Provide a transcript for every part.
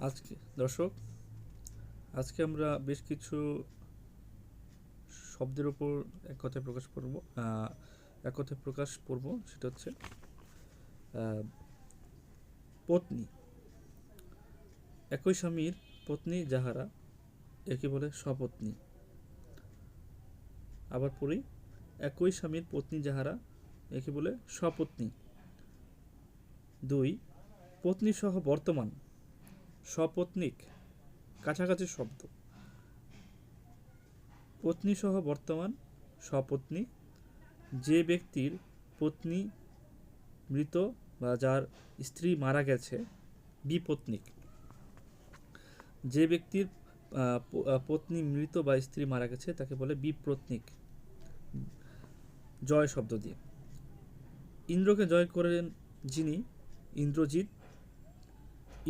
আজকে দর্শক আজকে আমরা বেশ কিছু শব্দের উপর এক কথায় প্রকাশ করব এক কথায় প্রকাশ করব সেটা হচ্ছে পত্নী। একই স্বামীর পত্নী যাহারা একে বলে স্বপত্নী। আবার পড়ি, একই স্বামীর পত্নী যাহারা একে বলে স্বপত্নী। 2, পত্নী সহ বর্তমান স্বপত্নীক, কাছাকাছি শব্দ। পত্নী সহ বর্তমান স্বপত্নী, যে ব্যক্তির পত্নী মৃত বা যার স্ত্রী মারা গেছে বিপত্নীক। যে ব্যক্তির পত্নী মৃত বা স্ত্রী মারা গেছে তাকে বলে বিপ্রত্নীক, জয় শব্দ দিয়ে। ইন্দ্রকে জয় করেন যিনি ইন্দ্রজিৎ।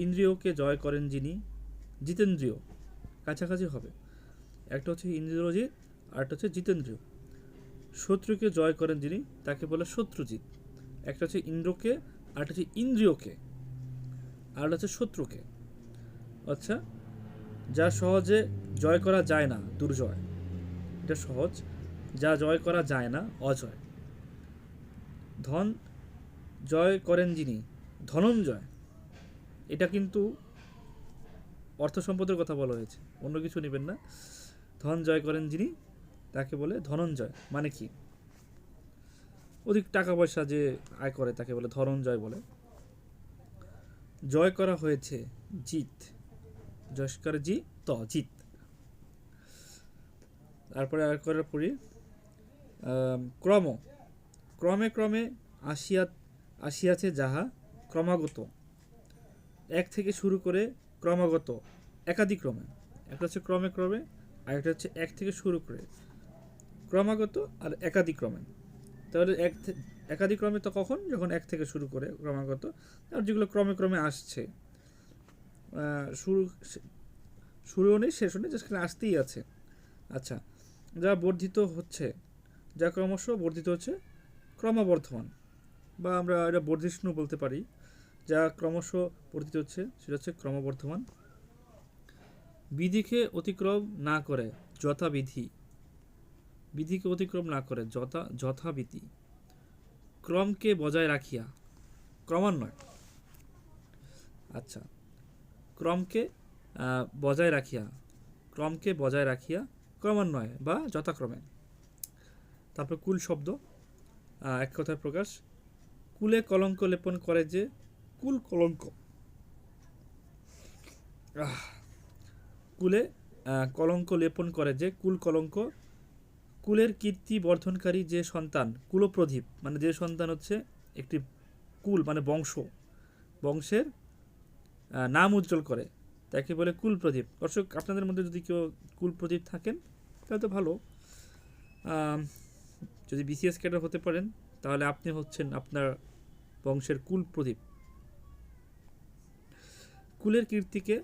ইন্দ্রিয়কে জয় করেন যিনি জিতেন্দ্রিয়, কাছাকাছি হবে। একটা হচ্ছে ইন্দ্রজিৎ আর একটা হচ্ছে জিতেন্দ্রিয়। শত্রুকে জয় করেন যিনি তাকে বলে শত্রুজিৎ। একটা হচ্ছে ইন্দ্রকে আর একটা হচ্ছে ইন্দ্রিয়কে আর একটা হচ্ছে শত্রুকে। আচ্ছা, যা সহজে জয় করা যায় না দুর্জয়, এটা সহজ। যা জয় করা যায় না অজয়। ধন জয় করেন যিনি ধনঞ্জয়। এটা কিন্তু অর্থ সম্পদের কথা বলা হয়েছে, অন্য কিছু নেবেন না। ধন জয় করেন যিনি তাকে বলে ধনঞ্জয়। মানে কি, অধিক টাকা পয়সা যে আয় করে তাকে বলে ধনঞ্জয় বলে। জয় করা হয়েছে জিত, জস্কর জি ত জিত। তারপরে আর করার পরে ক্রম, ক্রমে ক্রমে আসিয়াছে যাহা ক্রমাগত। এক থেকে শুরু করে ক্রমাগত, একাদিক্রমে। একটা হচ্ছে ক্রমে ক্রমে আর একটা হচ্ছে এক থেকে শুরু করে। ক্রমাগত আর একাদিক্রমে। তাহলে একাদিক্রমে তো কখন, যখন এক থেকে শুরু করে ক্রমাগত। আর যেগুলো ক্রমে ক্রমে আসছে, শুরুও নেই শেষও নেই, জাস্ট আসতেই আছে। আচ্ছা, যা বর্ধিত হচ্ছে, যা ক্রমশ বর্ধিত হচ্ছে, ক্রমবর্ধমান, বা আমরা এটা বর্ধিষ্ণু বলতে পারি। যা ক্রমশ বর্ধিত হচ্ছে সেটা হচ্ছে ক্রমবর্ধমান। বিধিকে অতিক্রম না করে যথাবিধি, বিধিকে অতিক্রম না করে যথাবিধি। ক্রমকে বজায় রাখিয়া, ক্রমান্বয়। আচ্ছা, ক্রমকে বজায় রাখিয়া, ক্রমকে বজায় রাখিয়া ক্রমান্বয়ে বা যথাক্রমে। তারপর কুল শব্দ, এক কথায় প্রকাশ। কুলে কলঙ্ক লেপন করে যে কুল কলঙ্ক। কুলে কলঙ্ক লেপন করে যে কুল কলঙ্ক। কুলের কীর্তি বর্ধনকারী যে সন্তান কুলপ্রদীপ, মানে যে সন্তান হচ্ছে একটি কুল মানে বংশ, বংশের নাম উজ্জ্বল করে তাকে বলে কুলপ্রদীপ। দর্শক, আপনাদের মধ্যে যদি কেউ কুলপ্রদীপ থাকেন তাহলে তো ভালো। যদি বিসিএস ক্যাডার হতে পারেন তাহলে আপনি হচ্ছেন আপনার বংশের কুলপ্রদীপ। কুলের কীর্তিকে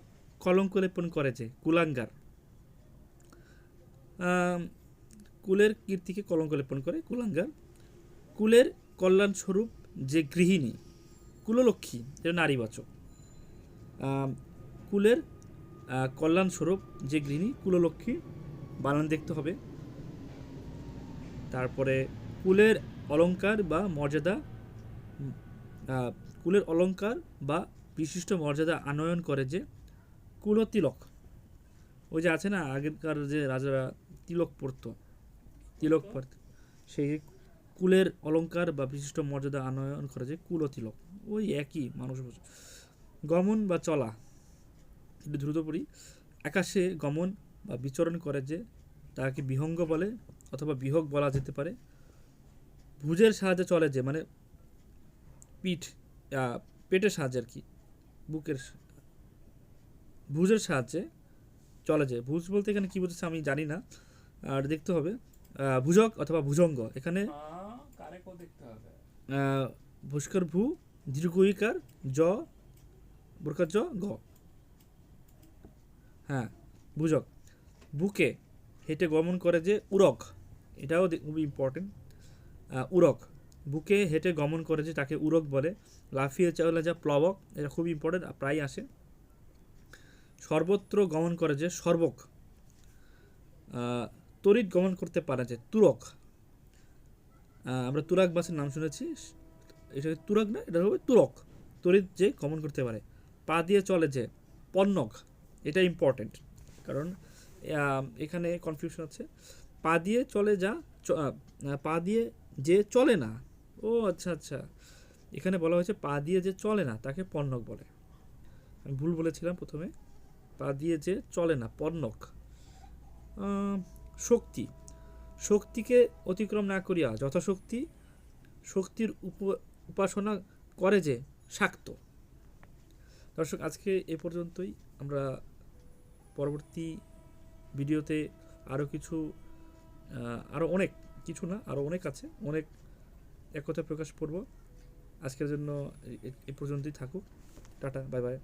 কলঙ্ক লেপন করে যে কুলাঙ্গার। কুলের কীর্তিকে কলঙ্ক লেপন করে কুলাঙ্গার। কুলের কল্যাণস্বরূপ যে গৃহিণী কুললক্ষ্মী, এটা নারীবাচক। কুলের কল্যাণস্বরূপ যে গৃহিণী কুললক্ষ্মী, বানান দেখতে হবে। তারপরে কুলের অলঙ্কার বা মর্যাদা, কুলের অলঙ্কার বা বিশিষ্ট মর্যাদা আনয়ন করে যে কুলতিলক। ওই যে আছে না, আগেকার যে রাজারা তিলক পরতো, তিলক পরত, সেই কুলের অলঙ্কার বা বিশিষ্ট মর্যাদা আনয়ন করে যে কুলতিলক, ওই একই মানুষ। গমন বা চলা, একটু দ্রুত পড়ি। আকাশে গমন বা বিচরণ করে যে তাকে বিহঙ্গ বলে অথবা বিহগ বলা যেতে পারে। ভুজের সাহায্যে চলে যে, মানে পেটের সাহায্যে আর কি, বুকের ভুজের সাহায্যে চলে যে। ভুজ বলতে এখানে কি বুঝেছে আমি জানি না, আর দেখতে হবে। ভুজক অথবা ভুজঙ্গ, এখানে ভুস্কর ভূ দীর্ঘইকার জ বরকার জ গ। হ্যাঁ, ভুজক। বুকে হেঁটে গমন করে যে উরক, এটাও খুবই ইম্পর্টেন্ট। উরক, বুকে হেঁটে গমন করে যে তাকে উরক বলে। লাফিয়ে চলে যা প্লবক, এটা খুব ইম্পর্টেন্ট, প্রায় আসে। সর্বত্র গমন করে যে সর্বক, তড়িৎ গমন করতে পারে যে তুরক। আমরা তুরাগ বাসের নাম শুনেছি, এটা তুরাগ না, এটা হবে তুরক। তড়িৎ যে গমন করতে পারে। পা দিয়ে চলে যে পণ্যক, এটা ইম্পর্টেন্ট, কারণ এখানে কনফিউশন আছে। পা দিয়ে চলে যা, পা দিয়ে যে চলে না, ও আচ্ছা আচ্ছা, এখানে বলা হয়েছে পা দিয়ে যে চলে না তাকে পণ্যক বলে। আমি ভুল বলেছিলাম প্রথমে, পা দিয়ে যে চলে না পণ্যক। শক্তি, শক্তিকে অতিক্রম না করিয়া যথাশক্তি শক্তির উপাসনা করে যে শাক্ত। দর্শক, আজকে এ পর্যন্তই। আমরা পরবর্তী ভিডিওতে আরও কিছু, আরও অনেক কিছু না, আরও অনেক আছে, অনেক একতা প্রকাশ করব। আজকের জন্য এ পর্যন্তই থাকুক। Tata, bye bye.